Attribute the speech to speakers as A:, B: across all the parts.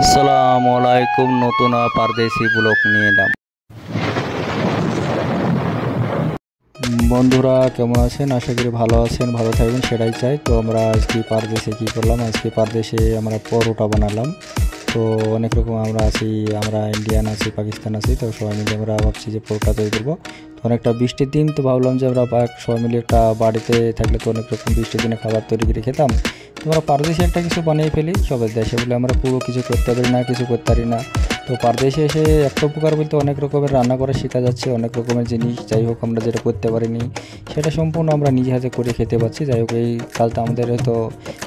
A: আসসালামু আলাইকুম। নতুন পারদেশি ব্লগ নিয়ে এলাম। বন্ধুরা কেমন আছেন? আশা করি ভালো আছেন, ভালো থাকবেন সেটাই চাই। তো আমরা আজকে পারদেশে কী করলাম, আজকে পারদেশে আমরা পরোটা বানালাম। তো অনেক রকম আমরা আছি, আমরা ইন্ডিয়ান আছি, পাকিস্তান আছি, তো সবাই মিলে আমরা ভাবছি যে পরোটা তৈরি করবো। তো অনেকটা বৃষ্টির দিন, তো ভাবলাম যে আমরা সবাই মিলে একটা বাড়িতে থাকলে তো অনেক রকম বৃষ্টির দিনে খাবার তৈরি করে খেতাম। তো আমরা পারদেশে একটা কিছু বানিয়ে ফেলি। সবাই দেশে বলে আমরা পুরো কিছু করতে পারি না, কিছু করতে পারি না। তো পারদেশে এসে একটা উপকার বলতে অনেক রকমের রান্না করা শেখা যাচ্ছে, অনেক রকমের জিনিস যাই হোক আমরা যেটা করতে পারিনি সেটা সম্পূর্ণ আমরা নিজে হাতে করে খেতে পাচ্ছি। যাই হোক এই কালটা আমাদের হয়তো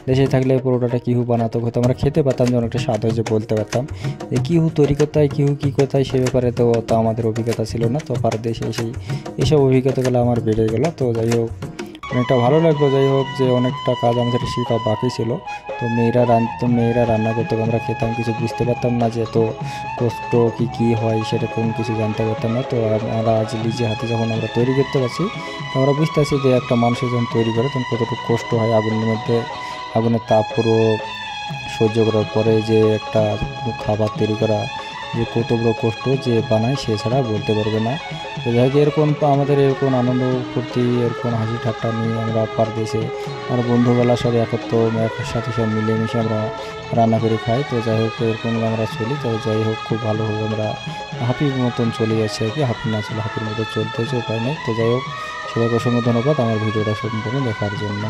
A: দেশে থাকলে পরোটাটা কিহু বানাতো, হয়তো আমরা খেতে পারতাম যে অনেকটা স্বাদ হয়েছে বলতে পারতাম। যে কিহু তৈরি করতে হয়, কিহু কী করতে হয় সে ব্যাপারে তো আমাদের অভিজ্ঞতা ছিল না। তো পারদেশে এসেই এইসব অভিজ্ঞতাগুলো আমার বেড়ে গেল। তো যাই হোক অনেকটা ভালো লাগলো। যাই হোক যে অনেকটা কাজ আমাদের শেখা বাকি ছিল। তো মেয়েরা রান্না করতে আমরা খেতাম, কিছু বুঝতে পারতাম না যে এত কষ্ট কী হয় সেরকম কিছু জানতে পারতাম না। তো আমরা আজ নিজে হাতে যখন আমরা তৈরি করতে পারছি, তো আমরা বুঝতে পারছি যে একটা মানুষের যখন তৈরি করে তখন কতটুকু কষ্ট হয়। আগুনের মধ্যে আগুনের তাপ পুরো সহ্য করার পরে যে একটা খাবার তৈরি করা যে কত বড় কষ্ট যে বানায় সে ছাড়া বলতে পারবে না। তো যাই হোক এরকম আমাদের এরকম আনন্দ ফুর্তি এরকম হাসি ঠাট্টা নিয়ে আমরা পারদেশে আর বন্ধুবেলা সব একসাথে সব মিলেমিশে আমরা রান্না করে খাই। তো যাই হোক এরকম আমরা চলি। তো যাই হোক খুব ভালোভাবে আমরা হাপির মতন চলে যাচ্ছি আর কি। হাপি না চলে হাপির মতো চলতে হচ্ছে, উপায় নেই। তো যাই হোক সবাইকে অসংখ্য ধন্যবাদ আমার ভিডিওটা সম্পূর্ণ দেখার জন্য।